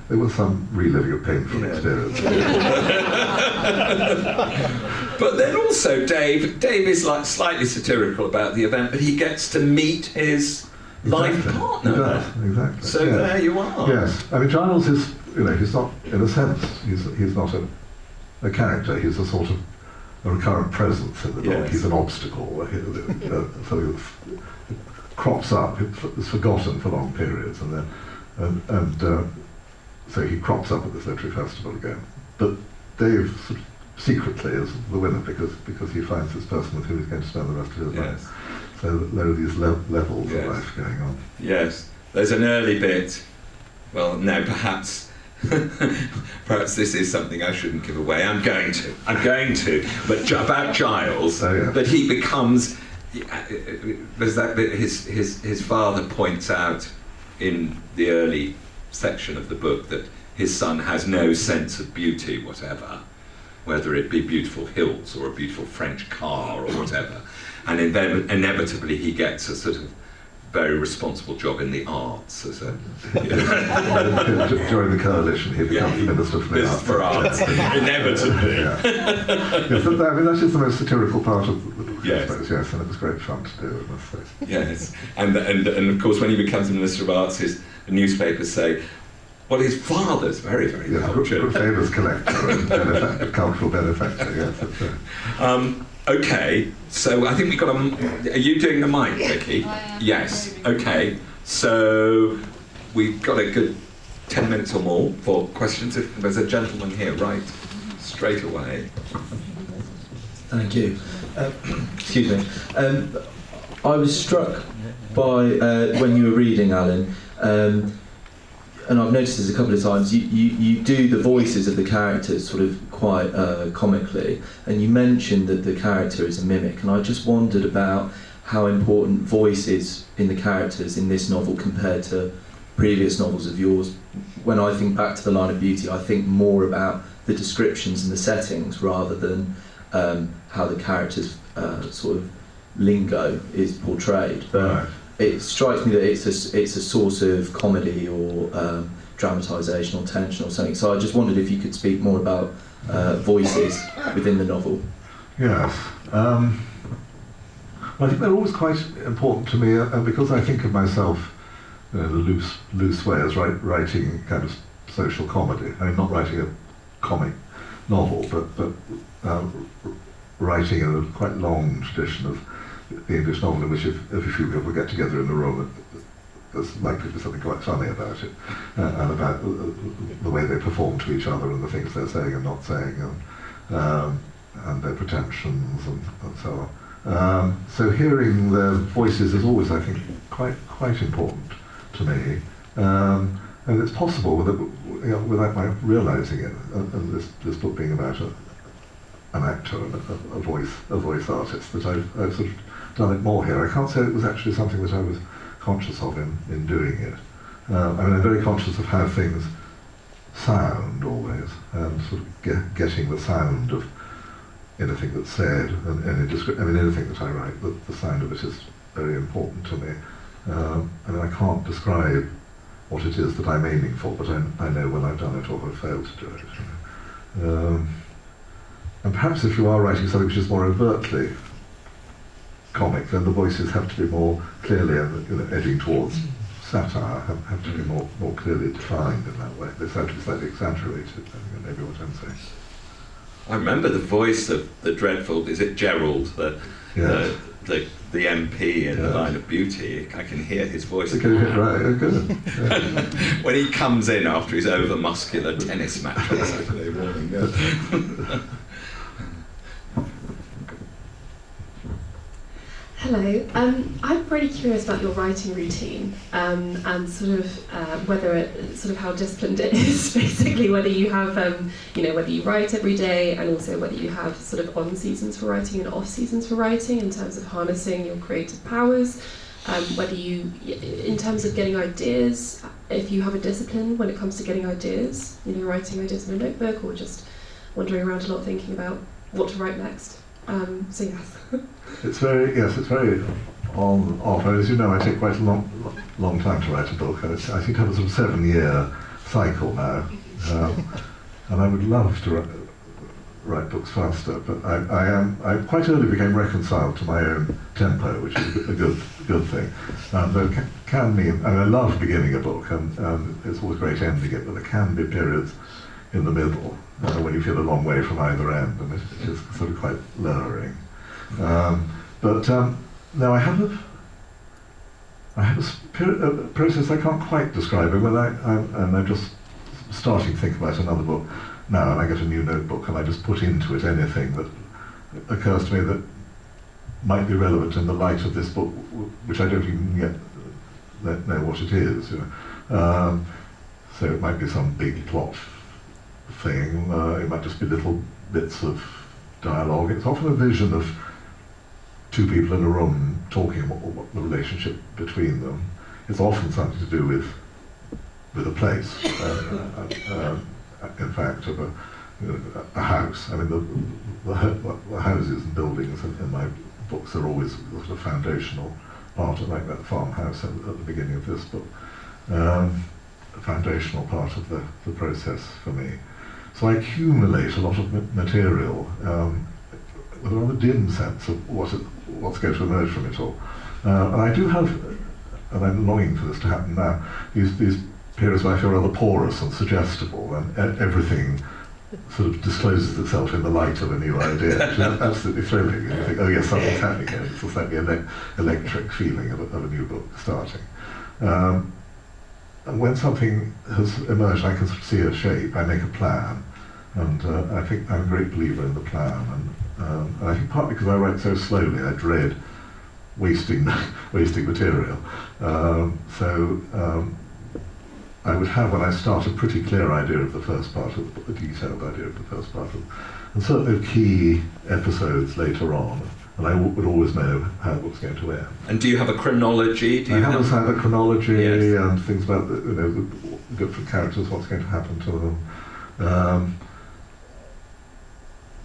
there was some reliving of painful experience. But then also Dave is like slightly satirical about the event, but he gets to meet his life partner. He does, exactly. So there you are. Yes, I mean Giles is, he's not, in a sense, he's not a character. He's a sort of a recurrent presence in the book. Yes. He's an obstacle. Something that crops up, is forgotten for long periods, and then so he crops up at this literary festival again. But Dave sort of secretly is the winner because he finds this person with whom he's going to spend the rest of his life. So there are these levels of life going on. Yes, there's an early bit. Well, no, perhaps this is something I shouldn't give away. I'm going to. But about Giles, that he becomes. There's that bit. His father points out in the early section of the book that his son has no sense of beauty, whatever, whether it be beautiful hills or a beautiful French car or whatever. And inevitably he gets a sort of very responsible job in the arts. As a, During the coalition he becomes Minister for Arts. Inevitably. Yes, I mean that is the most satirical part of the book, I suppose, yes, and it was great fun to do, I must say. Yes, and of course when he becomes Minister of Arts, the newspapers say, well, his father's very, very cultured. Famous collector and cultural benefactor, yes, that's right. Okay, so I think we've got are you doing the mic, Vicky? I am. Yes, okay. So we've got a good 10 minutes or more for questions. If there's a gentleman here, right, straight away. Thank you. Excuse me. I was struck by, when you were reading, Alan, and I've noticed this a couple of times, you do the voices of the characters sort of quite comically, and you mentioned that the character is a mimic, and I just wondered about how important voice is in the characters in this novel compared to previous novels of yours. When I think back to The Line of Beauty, I think more about the descriptions and the settings rather than how the characters' sort of lingo is portrayed. But it strikes me that it's a source of comedy or dramatisation or tension or something. So I just wondered if you could speak more about voices within the novel. Yes. I think they're always quite important to me, and because I think of myself in a loose way as writing kind of social comedy. I mean, not writing a comic novel, but writing in a quite long tradition of the English novel in which if a few people get together in the room, there's likely to be something quite funny about it, and about the way they perform to each other and the things they're saying and not saying, and their pretensions and so on. So hearing their voices is always, I think, quite important to me, and it's possible without my realising it, and this book being about an actor and a voice artist, that I've sort of done it more here. I can't say it was actually something that I was conscious of in doing it. I mean, I'm very conscious of how things sound always, and sort of getting the sound of anything that's said, and anything that I write, the sound of it is very important to me. I mean, I can't describe what it is that I'm aiming for, but I know when I've done it or have failed to do it. And perhaps if you are writing something which is more overtly comic, then the voices have to be more clearly, edging towards satire, have to be more clearly defined in that way. They have to be slightly exaggerated, I think, maybe what I'm saying. I remember the voice of the dreadful, is it Gerald, the MP in The Line of Beauty? I can hear his voice. Okay, right, good. When he comes in after his over-muscular tennis match on Saturday morning. Hello, I'm really curious about your writing routine and sort of whether how disciplined it is, basically, whether you have, whether you write every day, and also whether you have sort of on seasons for writing and off seasons for writing in terms of harnessing your creative powers, whether you, in terms of getting ideas, if you have a discipline when it comes to getting ideas, writing ideas in a notebook or just wandering around a lot thinking about what to write next. So yes. It's very on off. As you know, I take quite a long time to write a book. I seem to have a sort of 7-year cycle now, and I would love to write books faster, but I quite early became reconciled to my own tempo, which is a good thing. Though it can mean, and I love beginning a book, and it's always great ending it, but there can be periods in the middle when you feel a long way from either end, and it's sort of quite lowering. Now I have a process I can't quite describe it, but I'm just starting to think about another book now, and I get a new notebook and I just put into it anything that occurs to me that might be relevant in the light of this book, which I don't even yet know what it is. So it might be some big plot thing, it might just be little bits of dialogue. It's often a vision of two people in a room talking about what the relationship between them. It's often something to do with a place. In fact, of a house. I mean, the houses and buildings in my books are always the sort of foundational part, like that farmhouse at the beginning of this book. A foundational part of the process for me. So I accumulate a lot of material with a rather dim sense of what's going to emerge from it all. And I do have, and I'm longing for this to happen now, these periods where I feel rather porous and suggestible, and everything sort of discloses itself in the light of a new idea, which is absolutely thrilling. And you think, oh yes, something's happening here. It's a slightly electric feeling of a new book starting. And when something has emerged, I can sort of see a shape, I make a plan, and I think I'm a great believer in the plan. And I think partly because I write so slowly, I dread wasting material. I would have, when I start, a pretty clear idea of the first part of the book, a detailed idea of the first part of, and certainly of key episodes later on, and I would always know how it was going to end. And do you have a chronology? I always have a chronology, yes, and things about the different characters, what's going to happen to them.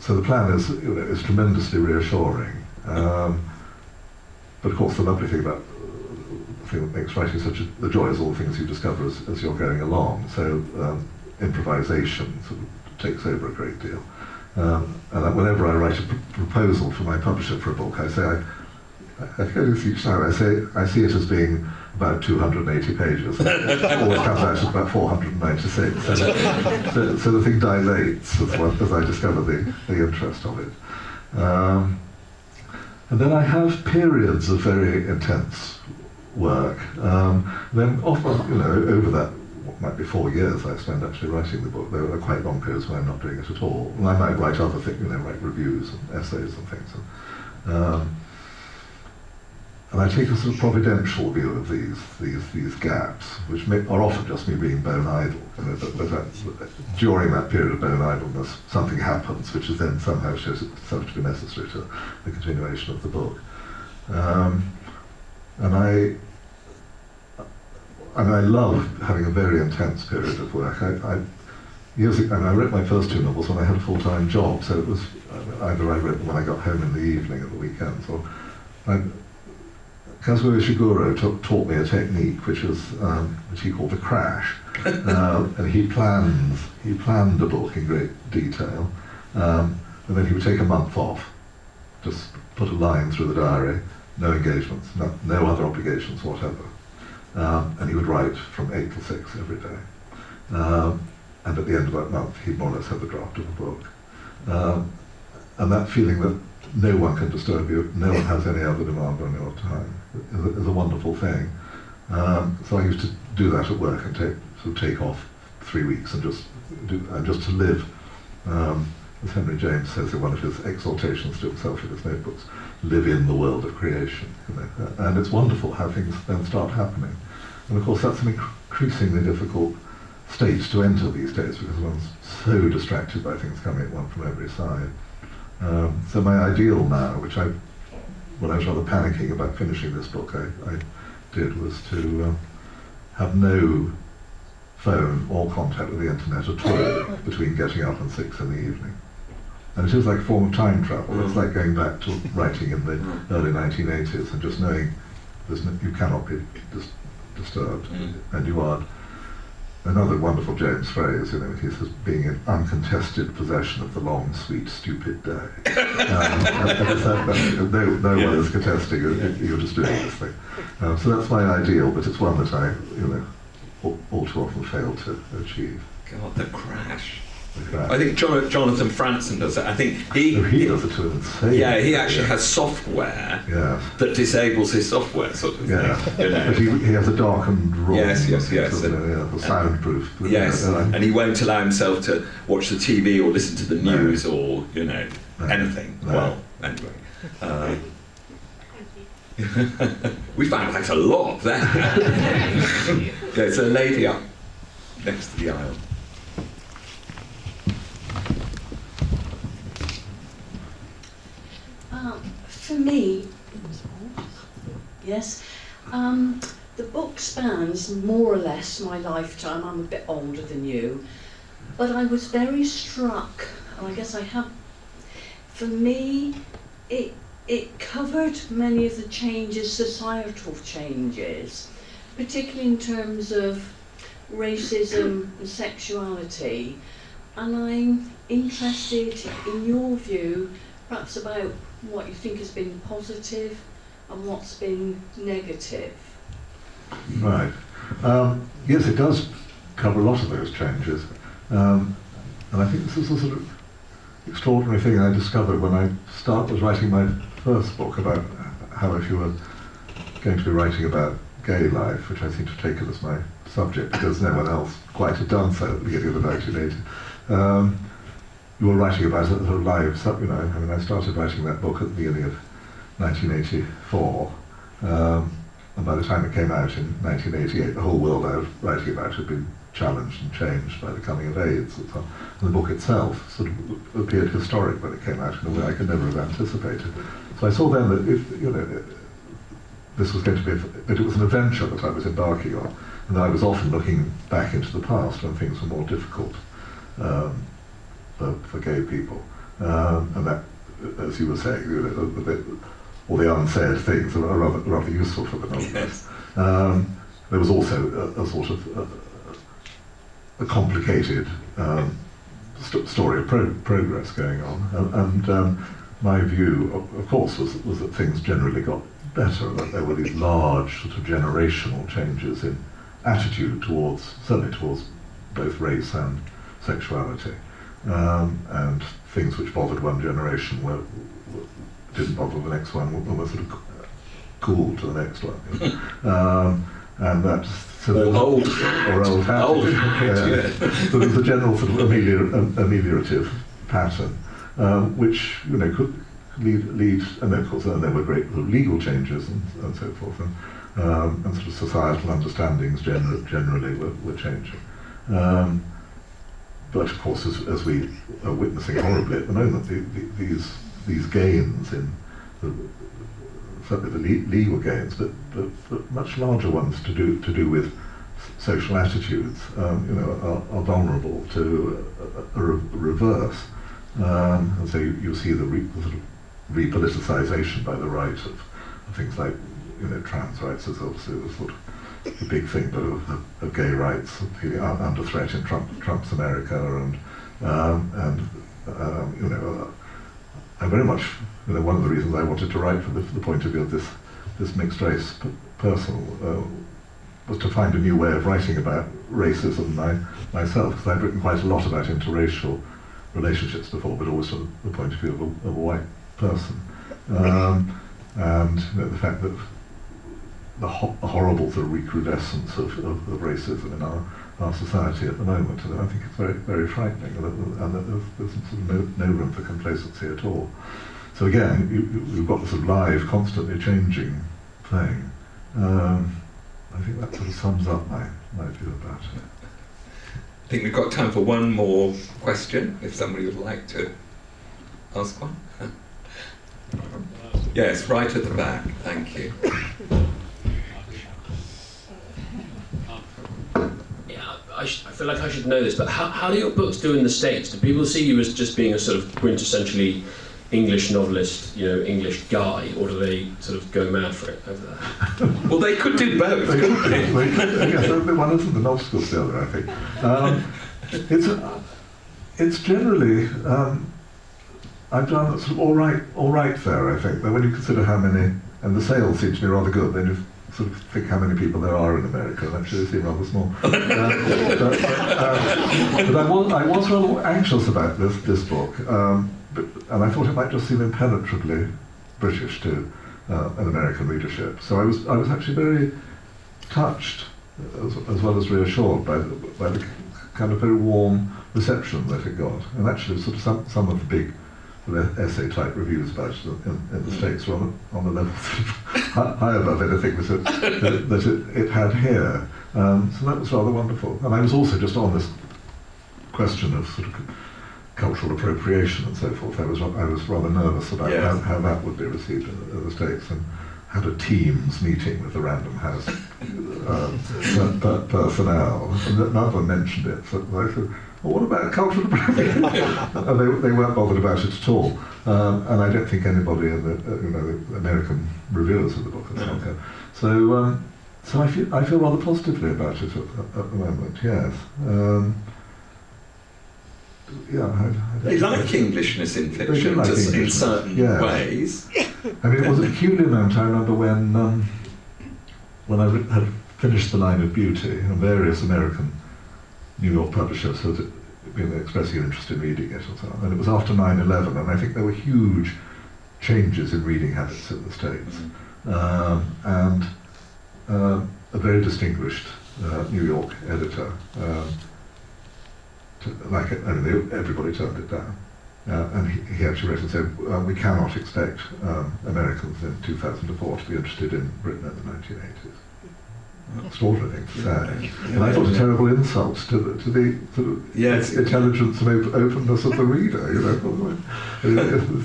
So the plan is tremendously reassuring. But of course, the lovely thing about the thing that makes writing such the joy is all the things you discover as you're going along. So improvisation sort of takes over a great deal. And whenever I write a proposal for my publisher for a book, I say, I think I do this each time, I see it as being about 280 pages. It always comes out as about 496. So the thing dilates as I discover the interest of it. And then I have periods of very intense work. Then often, over that, what might be 4 years I spend actually writing the book. There are quite long periods when I'm not doing it at all. And I might write other things, write reviews and essays and things. And I take a sort of providential view of these gaps, which are often just me being bone idle. During that period of bone idleness, something happens, which is then somehow shows itself to be necessary to the continuation of the book. And I love having a very intense period of work. Years ago, I wrote my first 2 novels when I had a full-time job, so it was either I wrote them when I got home in the evening or the weekends, or Kazuo Ishiguro taught me a technique which he called the crash, and he planned a book in great detail, and then he would take a month off, just put a line through the diary, no engagements, no other obligations whatever, and he would write from 8 till 6 every day, and at the end of that month he'd more or less have the draft of the book, and that feeling that no one can disturb you, no one has any other demand on your time, is a wonderful thing. So I used to do that at work and take off 3 weeks and just to live, as Henry James says in one of his exhortations to himself in his notebooks, live in the world of creation. And it's wonderful how things then start happening. And of course that's an increasingly difficult state to enter these days because one's so distracted by things coming at one from every side. So my ideal now, which when I was rather panicking about finishing this book, I did was to have no phone or contact with the internet at all between getting up and 6 in the evening. And it is like a form of time travel. It's like going back to writing in the early 1980s and just knowing you cannot be disturbed, and you are another wonderful James phrase, he says, being in uncontested possession of the long, sweet, stupid day. No one is contesting, you're just doing this thing. So that's my ideal, but it's one that I, all too often fail to achieve. God, the crash. Right. I think Jonathan Franzen does it. I think he does it to an insane. Yeah, he actually has software that disables his software, sort of thing. But he has a darkened room. Yes. Soundproof. Yes, and he won't allow himself to watch the TV or listen to the news or anything. No. Well, anyway. We found out a lot there. There's a lady up next to the aisle. For me, yes, the book spans more or less my lifetime. I'm a bit older than you, but I was very struck, and I guess I have, for me, it covered many of the changes, societal changes, particularly in terms of racism and sexuality, and I'm interested in your view, perhaps about what you think has been positive and what's been negative. Right. Yes, it does cover a lot of those changes. And I think this is a sort of extraordinary thing I discovered when I was writing my first book about how if you were going to be writing about gay life, which I seem to have taken as my subject because no one else quite had done so at the beginning of the 1980s, you were writing about it sort of lives up, I started writing that book at the beginning of 1984, and by the time it came out in 1988, the whole world I was writing about had been challenged and changed by the coming of AIDS. And the book itself sort of appeared historic when it came out in a way I could never have anticipated. So I saw then that this was going to be, that it was an adventure that I was embarking on, and that I was often looking back into the past when things were more difficult. For gay people, and that, as you were saying, all the unsaid things are rather useful for the novelist. Yes. There was also a sort of a complicated story of progress going on, and my view, of course, was that things generally got better, and that there were these large sort of generational changes in attitude certainly towards both race and sexuality. And things which bothered one generation didn't bother the next one, were sort of cool to the next one. And that's sort of old hat. So there's a general sort of ameliorative pattern, which could lead, and of course there were great legal changes and so forth, and sort of societal understandings generally were changing. But of course, as we are witnessing horribly at the moment, these gains in certainly the legal gains, but much larger ones to do with social attitudes, are vulnerable to a reverse. And so you see the sort of repoliticization by the right of things like trans rights is obviously the sort of the big thing, but of gay rights under threat in Trump's America, and I very much, one of the reasons I wanted to write from the point of view of this mixed race person was to find a new way of writing about racism myself, because I'd written quite a lot about interracial relationships before, but always from the point of view of a white person, and the fact that the horrible sort of recrudescence of racism in our society at the moment, and I think it's very, very frightening, and that there's sort of no room for complacency at all. So again, you've got this sort of live, constantly changing thing. I think that sort of sums up my view about it. I think we've got time for one more question, if somebody would like to ask one. Yes, right at the back, thank you. I feel like I should know this, but how do your books do in the States? Do people see you as just being a sort of quintessentially English novelist, English guy, or do they sort of go mad for it over there? Well, they could do both, couldn't they? Yes, one is in the novel school, the other, I think. It's generally, I've done sort of all right there, I think. But when you consider how many, and the sales seem to be rather good, then you sort of think how many people there are in America, and actually they seem rather small. But I was rather anxious about this book, and I thought it might just seem impenetrably British to an American readership. So I was actually very touched, as well as reassured by the kind of very warm reception that it got. And actually, sort of some of the big essay-type reviews about it in the States were on the level high above anything that it had here. So that was rather wonderful. And I was also just on this question of sort of cultural appropriation and so forth. I was rather nervous about how that would be received in the States, and had a Teams meeting with the Random House personnel, and none of them mentioned it. So I said, well, what about cultural appropriation? And they weren't bothered about it at all. And I don't think anybody in the American reviewers of the book has done so. So I feel rather positively about it at the moment. Yes. They like Englishness in fiction, like just in Englishness, certain ways. I mean, it was a peculiar moment. I remember when I had finished The Line of Beauty, and various American New York publishers had been expressing an interest in reading it, or so on. And it was after 9/11, and I think there were huge changes in reading habits in the States, and a very distinguished New York editor. Everybody turned it down. And he actually wrote and said, we cannot expect Americans in 2004 to be interested in Britain in the 1980s. Extraordinary thing to say. And I thought a terrible insult to the intelligence and openness of the reader,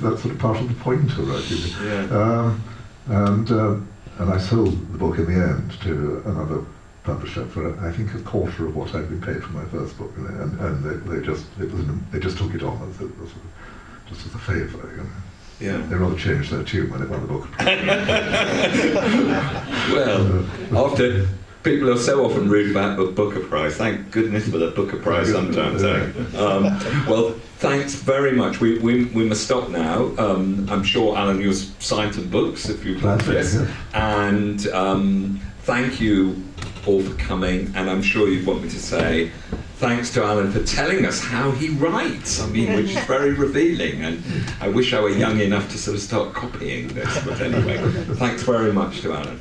That's sort of part of the point of writing. And I sold the book in the end to another publisher for I think a quarter of what I'd been paid for my first book, and they just took it on just as a favour, Yeah. They rather changed their tune when it won the book. Well, after people are so often rude about the Booker Prize, thank goodness for the Booker Prize sometimes. Well, thanks very much. We must stop now. I'm sure, Alan, you'll sign some books if you like this. And thank you all for coming, and I'm sure you want me to say thanks to Alan for telling us how he writes, which is very revealing, and I wish I were young enough to sort of start copying this, but anyway, thanks very much to Alan.